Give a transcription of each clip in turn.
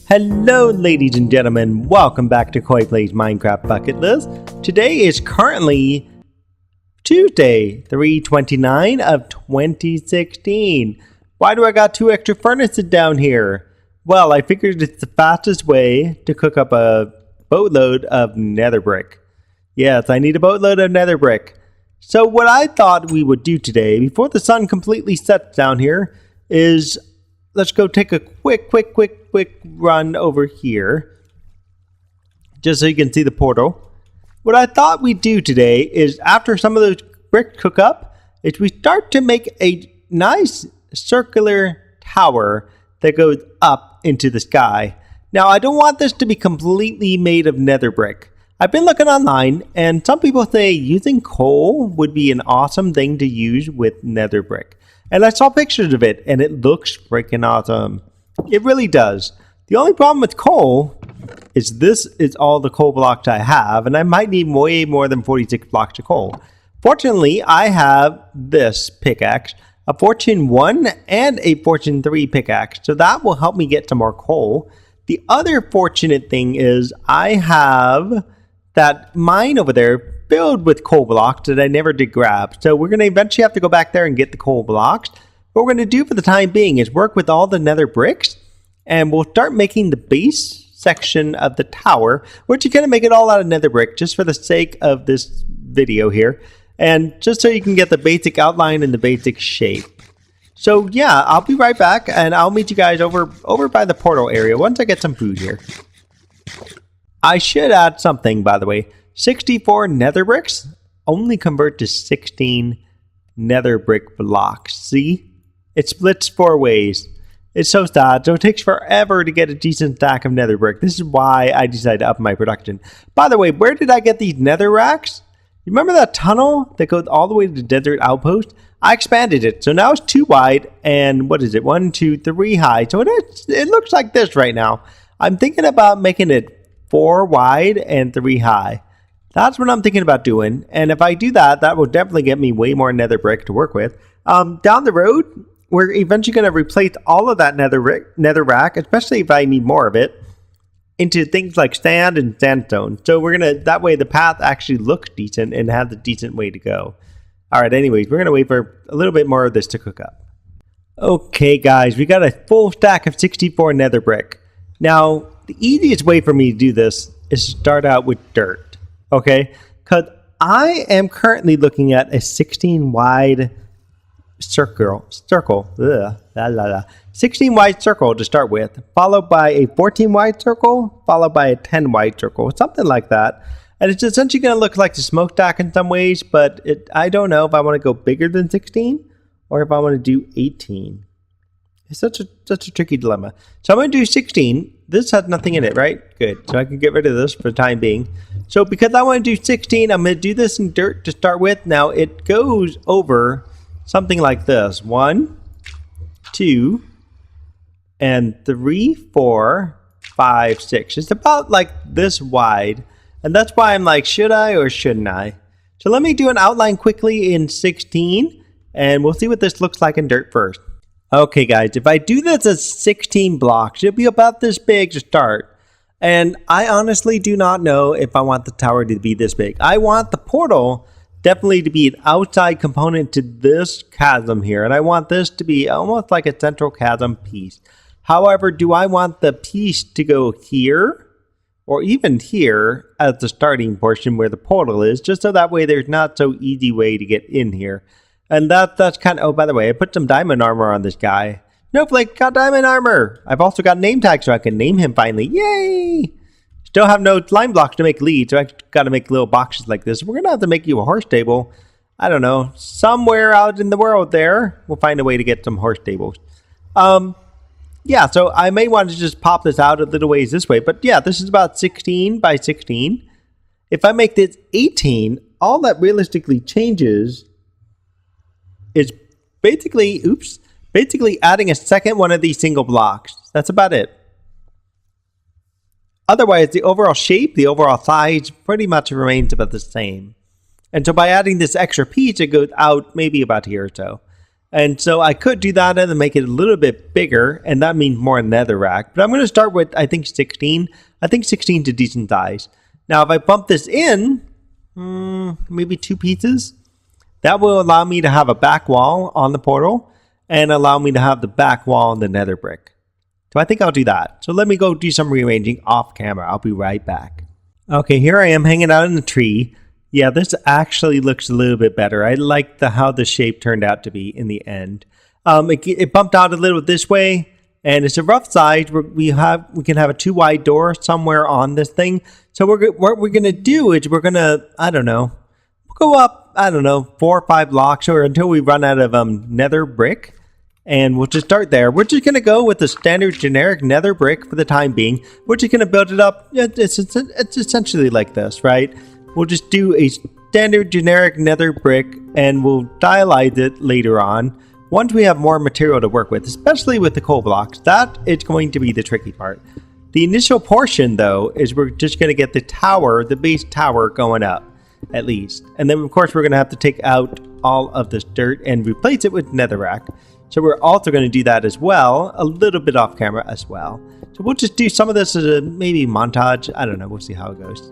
Hello ladies and gentlemen, welcome back to Koi Plays Minecraft Bucket List. Today is currently Tuesday, 3/29 of 2016. Why do I got 2 extra furnaces down here? Well, I figured it's the fastest way to cook up a boatload of nether brick. Yes, I need a boatload of nether brick. So what I thought we would do today, before the sun completely sets down here, is let's go take a quick run over here, just so you can see the portal. What I thought we'd do today is, after some of those bricks cook up, is we start to make a nice circular tower that goes up into the sky. Now, I don't want this to be completely made of nether brick. I've been looking online, and some people say using coal would be an awesome thing to use with nether brick. And I saw pictures of it, and it looks freaking awesome. It really does. The only problem with coal is this is all the coal blocks I have, and I might need way more than 46 blocks of coal. Fortunately, I have this pickaxe, a Fortune 1 and a Fortune 3 pickaxe, so that will help me get some more coal. The other fortunate thing is I have that mine over there filled with coal blocks that I never did grab. So we're going to eventually have to go back there and get the coal blocks. What we're going to do for the time being is work with all the nether bricks, and we'll start making the base section of the tower. We're just going to make it all out of nether brick just for the sake of this video here, and just so you can get the basic outline and the basic shape. So yeah, I'll be right back, and I'll meet you guys over by the portal area once I get some food here. I should add something, by the way. 64 nether bricks only convert to 16 nether brick blocks. See? It splits 4 ways. It's so sad. So it takes forever to get a decent stack of nether brick. This is why I decided to up my production. By the way, where did I get these nether racks? You remember that tunnel that goes all the way to the desert outpost? I expanded it. So now it's 2 wide and what is it? 1, 2, 3 high. So it looks like this right now. I'm thinking about making it 4 wide and 3 high. That's what I'm thinking about doing, and if I do that, that will definitely get me way more nether brick to work with. Down the road, we're eventually going to replace all of that nether rack, especially if I need more of it, into things like sand and sandstone. So we're going to, that way the path actually looks decent and has a decent way to go. Alright, anyways, we're going to wait for a little bit more of this to cook up. Okay guys, we got a full stack of 64 nether brick. Now, the easiest way for me to do this is to start out with dirt. Okay, because I am currently looking at a 16 wide circle, 16 wide circle to start with, followed by a 14 wide circle, followed by a 10 wide circle, something like that. And it's essentially going to look like the smokestack in some ways, but I don't know if I want to go bigger than 16 or if I want to do 18. It's such a tricky dilemma. So I'm going to do 16. This has nothing in it, right? Good. So I can get rid of this for the time being. So because I want to do 16, I'm going to do this in dirt to start with. Now it goes over something like this. 1, 2, and 3, 4, 5, 6. It's about like this wide. And that's why I'm like, should I or shouldn't I? So let me do an outline quickly in 16, and we'll see what this looks like in dirt first. Okay guys, if I do this as 16 blocks, it'll be about this big to start. And I honestly do not know if I want the tower to be this big. I want the portal definitely to be an outside component to this chasm here. And I want this to be almost like a central chasm piece. However, do I want the piece to go here or even here as the starting portion where the portal is, just so that way there's not so easy way to get in here. And that's kind of, oh, by the way, I put some diamond armor on this guy. Snowflake got diamond armor. I've also got a name tag so I can name him finally. Yay! Still have no slime blocks to make leads, so I got to make little boxes like this. We're going to have to make you a horse stable. I don't know. Somewhere out in the world there, we'll find a way to get some horse stables. Yeah, so I may want to just pop this out a little ways this way. But yeah, this is about 16 by 16. If I make this 18, all that realistically changes is basically, basically adding a second one of these single blocks. That's about it. Otherwise, the overall shape, the overall size pretty much remains about the same. And so by adding this extra piece, it goes out maybe about here or so. And so I could do that and then make it a little bit bigger, and that means more netherrack. But I'm going to start with, I think, 16. I think 16 is a decent size. Now, if I bump this in, maybe 2 pieces, that will allow me to have a back wall on the portal and allow me to have the back wall on the nether brick. So I think I'll do that. So let me go do some rearranging off camera. I'll be right back. Okay, here I am hanging out in the tree. Yeah, this actually looks a little bit better. I like how the shape turned out to be in the end. It bumped out a little this way, and it's a rough size. We can have a 2 wide door somewhere on this thing. So what we're gonna do is we're gonna, I don't know, go up, I don't know, 4 or 5 blocks or until we run out of nether brick, and we'll just start there. We're just gonna go with the standard generic nether brick for the time being. We're just gonna build it up. It's essentially like this, right? We'll just do a standard generic nether brick and we'll dialize it later on once we have more material to work with, especially with the coal blocks. That is going to be the tricky part. The initial portion, though, is we're just going to get the tower, the base tower going up, at least. And then, of course, we're going to have to take out all of this dirt and replace it with netherrack. So we're also going to do that as well, a little bit off camera as well. So we'll just do some of this as a maybe montage. I don't know. We'll see how it goes.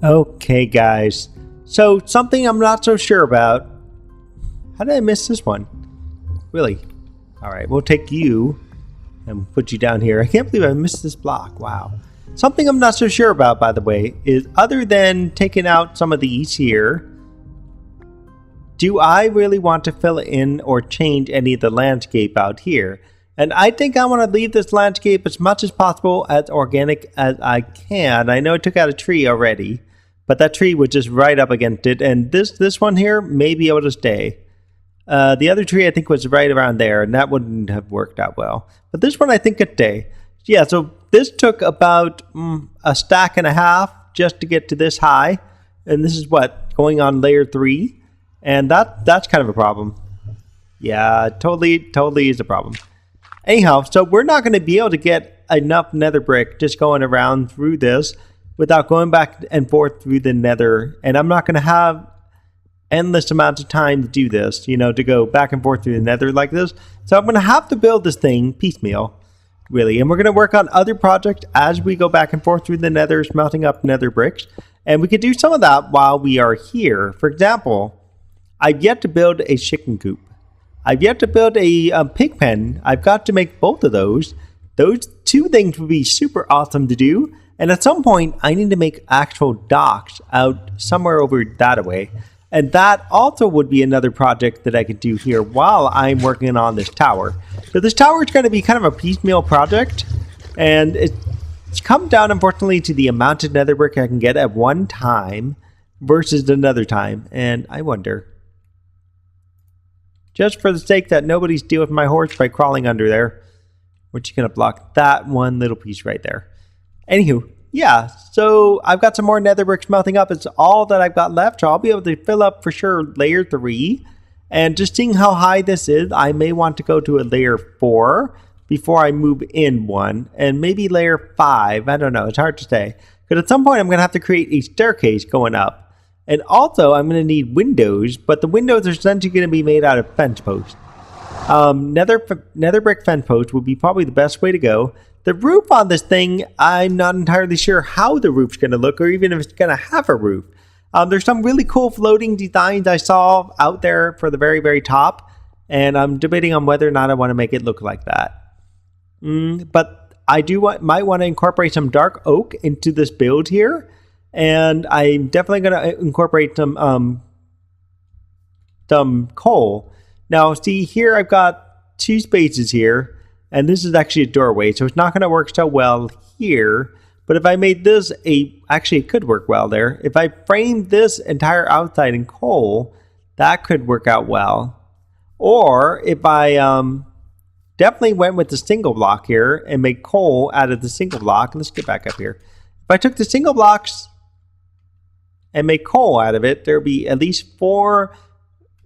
Okay, guys. So, something I'm not so sure about. How did I miss this one? Really? Alright, we'll take you and put you down here. I can't believe I missed this block. Wow. Something I'm not so sure about, by the way, is other than taking out some of these here, do I really want to fill in or change any of the landscape out here? And I think I want to leave this landscape as much as possible as organic as I can. I know I took out a tree already, but that tree was just right up against it. And this one here may be able to stay. The other tree I think was right around there, and that wouldn't have worked out well. But this one I think could stay. Yeah, so this took about a stack and a half just to get to this high. And this is what, going on layer 3. And that's kind of a problem. Yeah, totally is a problem. Anyhow, so we're not going to be able to get enough nether brick just going around through this without going back and forth through the nether. And I'm not going to have endless amounts of time to do this, you know, to go back and forth through the nether like this. So I'm going to have to build this thing piecemeal, really. And we're going to work on other projects as we go back and forth through the nether, smelting up nether bricks. And we could do some of that while we are here. For example, I've yet to build a chicken coop. I've yet to build a pig pen. I've got to make both of those. Those two things would be super awesome to do. And at some point, I need to make actual docks out somewhere over that way. And that also would be another project that I could do here while I'm working on this tower. So this tower is going to be kind of a piecemeal project. And it's come down, unfortunately, to the amount of nether brick I can get at one time versus another time. And I wonder, just for the sake that nobody's dealing with my horse by crawling under there, we're just going to block that one little piece right there. Anywho, yeah, so I've got some more nether bricks melting up. It's all that I've got left, so I'll be able to fill up for sure layer 3. And just seeing how high this is, I may want to go to a layer 4 before I move in one. And maybe layer 5, I don't know, it's hard to say. Because at some point I'm going to have to create a staircase going up. And also I'm going to need windows, but the windows are essentially going to be made out of fence posts. Nether brick fence posts would be probably the best way to go. The roof on this thing, I'm not entirely sure how the roof's going to look or even if it's going to have a roof. There's some really cool floating designs I saw out there for the very, very top. And I'm debating on whether or not I want to make it look like that. But I might want to incorporate some dark oak into this build here. And I'm definitely going to incorporate some coal. Now, see here, I've got 2 spaces here, and this is actually a doorway, so it's not going to work so well here. But if I made this actually it could work well there. If I framed this entire outside in coal, that could work out well. Or if I definitely went with the single block here and made coal out of the single block. Let's get back up here. If I took the single blocks and make coal out of it, there'll be at least 4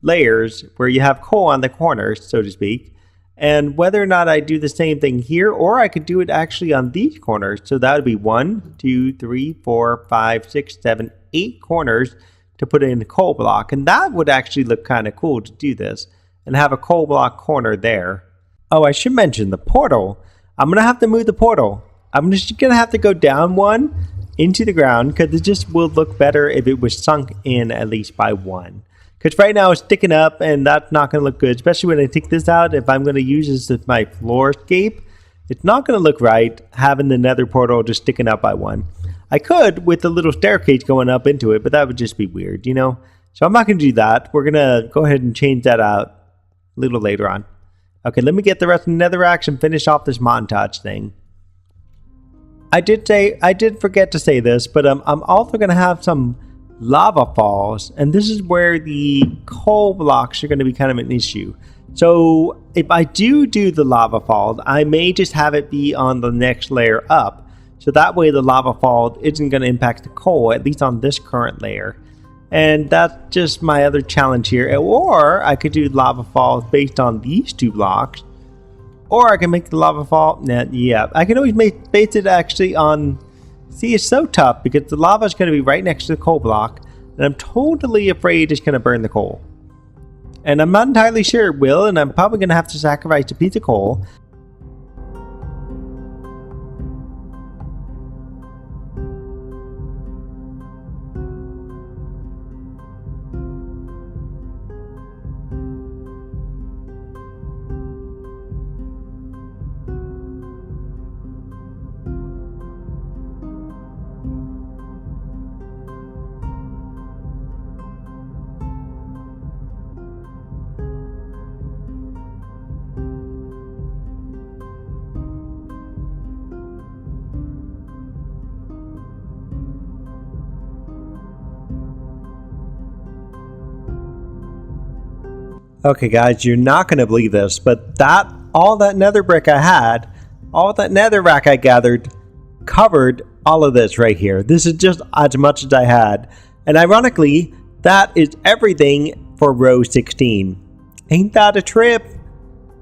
layers where you have coal on the corners, so to speak. And whether or not I do the same thing here, or I could do it actually on these corners. So that would be 1, 2, 3, 4, 5, 6, 7, 8 corners to put in a coal block. And that would actually look kind of cool to do this and have a coal block corner there. Oh, I should mention the portal. I'm going to have to move the portal. I'm just going to have to go down 1 into the ground because it just will look better if it was sunk in at least by 1. Because right now it's sticking up and that's not going to look good, especially when I take this out. If I'm going to use this as my floor escape, it's not going to look right having the nether portal just sticking up by 1. I could with the little staircase going up into it, but that would just be weird, you know? So I'm not going to do that. We're going to go ahead and change that out a little later on. Okay, let me get the rest of the netherracks and finish off this montage thing. I did forget to say this, but I'm also going to have some lava falls, and this is where the coal blocks are going to be kind of an issue. So if I do the lava fall, I may just have it be on the next layer up, so that way the lava fall isn't going to impact the coal, at least on this current layer. And that's just my other challenge here. Or I could do lava falls based on these 2 blocks, or I can make the lava fall. Yeah, I can always base it actually on. See, it's so tough because the lava is going to be right next to the coal block, and I'm totally afraid it's going to burn the coal. And I'm not entirely sure it will, and I'm probably going to have to sacrifice a piece of coal. Okay guys, you're not going to believe this, but all that nether brick I had, all that netherrack I gathered, covered all of this right here. This is just as much as I had. And ironically, that is everything for row 16. Ain't that a trip?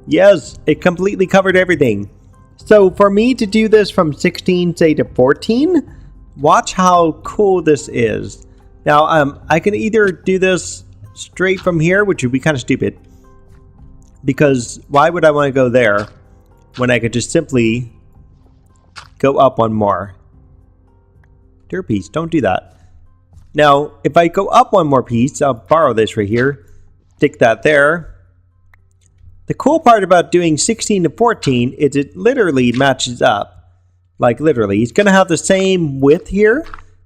Yes, it completely covered everything. So for me to do this from 16, say, to 14, watch how cool this is. Now, I can either do this straight from here, which would be kind of stupid, because why would I want to go there when I could just simply go up 1 more? Dear piece, don't do that. Now, if I go up 1 more piece, I'll borrow this right here, stick that there. The cool part about doing 16 to 14 is it literally matches up. Like literally, it's going to have the same width here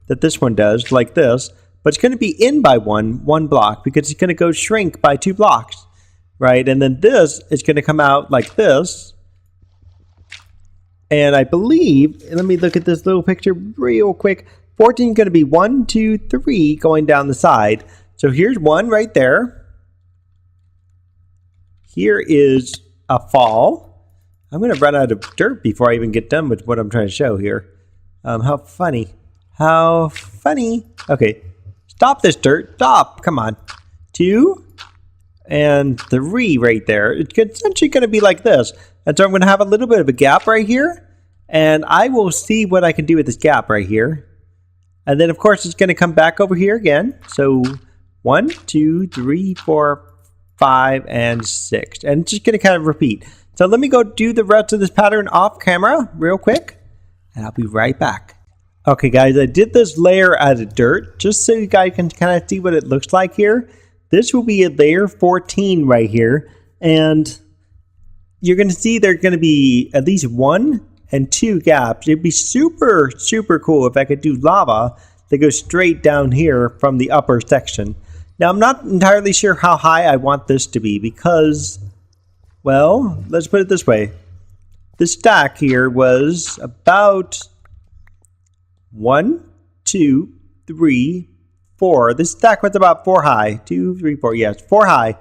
that this one does, like this. But it's going to be in by one block because it's going to go shrink by 2 blocks, right? And then this is going to come out like this. And I believe, let me look at this little picture real quick. 14 is going to be 1, 2, 3 going down the side. So here's 1 right there. Here is a fall. I'm going to run out of dirt before I even get done with what I'm trying to show here. How funny. How funny. Okay. Stop this dirt. Stop. Come on. 2 and 3 right there. It's essentially going to be like this. And so I'm going to have a little bit of a gap right here. And I will see what I can do with this gap right here. And then, of course, it's going to come back over here again. So 1, 2, 3, 4, 5, and 6. And it's just going to kind of repeat. So let me go do the rest of this pattern off camera real quick. And I'll be right back. Okay guys, I did this layer out of dirt just so you guys can kind of see what it looks like here. This will be a layer 14 right here, and you're going to see there's going to be at least 1 and 2 gaps. It'd be super, super cool if I could do lava that goes straight down here from the upper section. Now, I'm not entirely sure how high I want this to be because, well, let's put it this way. The stack here was about 1, 2, 3, 4. This stack was about 4 high. 2, 3, 4. Yes, 4 high.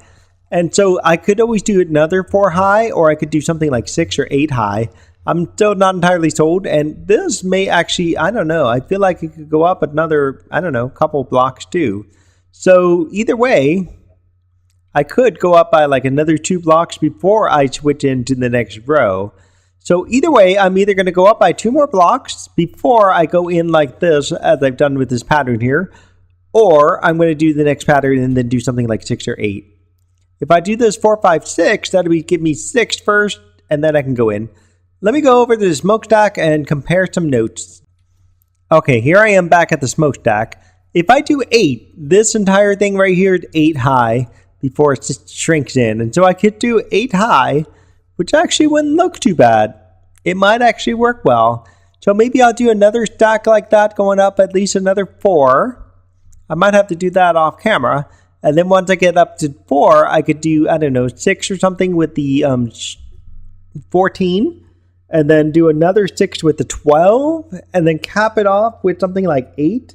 And so I could always do another 4 high, or I could do something like 6 or 8 high. I'm still not entirely sold, and this may actually, I don't know. I feel like it could go up another, I don't know, couple blocks too. So either way, I could go up by like another 2 blocks before I switch into the next row. So either way, I'm either going to go up by 2 more blocks before I go in like this, as I've done with this pattern here, or I'm going to do the next pattern and then do something like 6 or 8. If I do this 4, 5, 6, that'll give me 6 first, and then I can go in. Let me go over to the smokestack and compare some notes. Okay, here I am back at the smokestack. If I do 8, this entire thing right here is 8 high before it just shrinks in. And so I could do 8 high, which actually wouldn't look too bad. It might actually work well. So maybe I'll do another stack like that, going up at least another 4. I might have to do that off camera. And then once I get up to 4, I could do, I don't know, 6 or something with the 14. And then do another 6 with the 12. And then cap it off with something like 8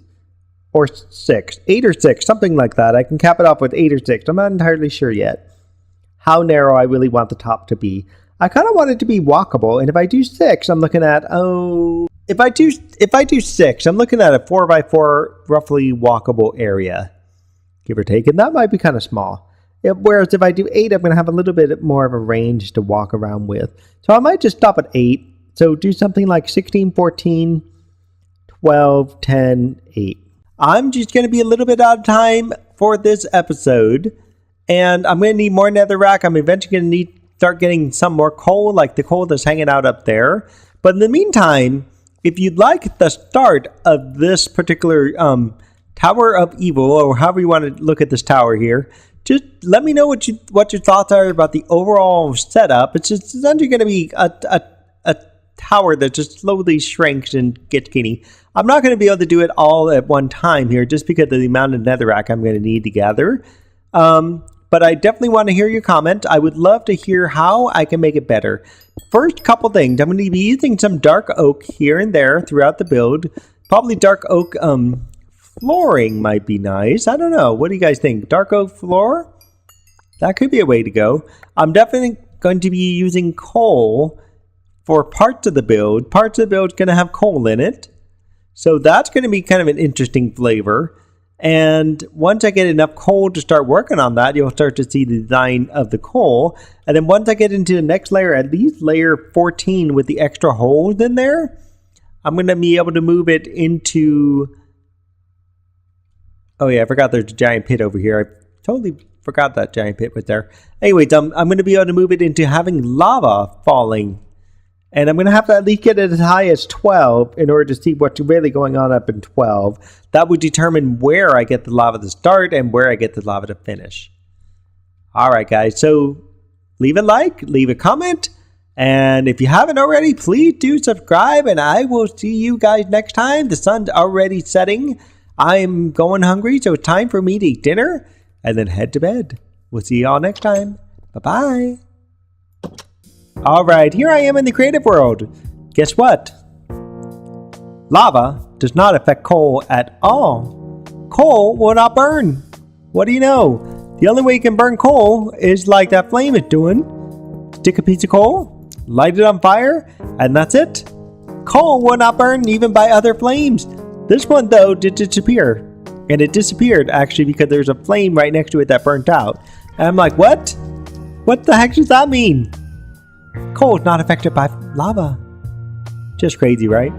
or 6. 8 or 6, something like that. I can cap it off with 8 or 6. I'm not entirely sure yet how narrow I really want the top to be. I kind of want it to be walkable, and if I do 6, I'm looking at, if I do 6, I'm looking at a 4x4 roughly walkable area, give or take, and that might be kind of small. Whereas if I do 8, I'm going to have a little bit more of a range to walk around with. So I might just stop at 8. So do something like 16, 14, 12, 10, 8. I'm just going to be a little bit out of time for this episode. And I'm going to need more netherrack. I'm eventually going to start getting some more coal, like the coal that's hanging out up there. But in the meantime, if you'd like the start of this particular Tower of Evil, or however you want to look at this tower here, just let me know what your thoughts are about the overall setup. It's essentially going to be a tower that just slowly shrinks and gets skinny. I'm not going to be able to do it all at one time here, just because of the amount of netherrack I'm going to need to gather. But I definitely want to hear your comment. I would love to hear how I can make it better. First couple things, I'm going to be using some dark oak here and there throughout the build. Probably dark oak flooring might be nice. I don't know. What do you guys think? Dark oak floor? That could be a way to go. I'm definitely going to be using coal for parts of the build. Parts of the build is going to have coal in it. So that's going to be kind of an interesting flavor. And once I get enough coal to start working on that, you'll start to see the design of the coal. And then once I get into the next layer, at least layer 14 with the extra holes in there, I'm going to be able to move it into... Oh yeah, I forgot there's a giant pit over here. I totally forgot that giant pit was there. Anyways, I'm going to be able to move it into having lava falling. And I'm going to have to at least get it as high as 12 in order to see what's really going on up in 12. That would determine where I get the lava to start and where I get the lava to finish. Alright guys, so leave a like, leave a comment, and if you haven't already, please do subscribe, and I will see you guys next time. The sun's already setting. I'm going hungry, so it's time for me to eat dinner and then head to bed. We'll see y'all next time. Bye-bye. Alright, here I am in the creative world. Guess what? Lava does not affect coal at all. Coal will not burn. What do you know? The only way you can burn coal is like that flame is doing. Stick a piece of coal, light it on fire, and that's it. Coal will not burn even by other flames. This one, though, did disappear. And it disappeared, actually, because there's a flame right next to it that burnt out. And I'm like, what? What the heck does that mean? Coal is not affected by lava. Just crazy, right?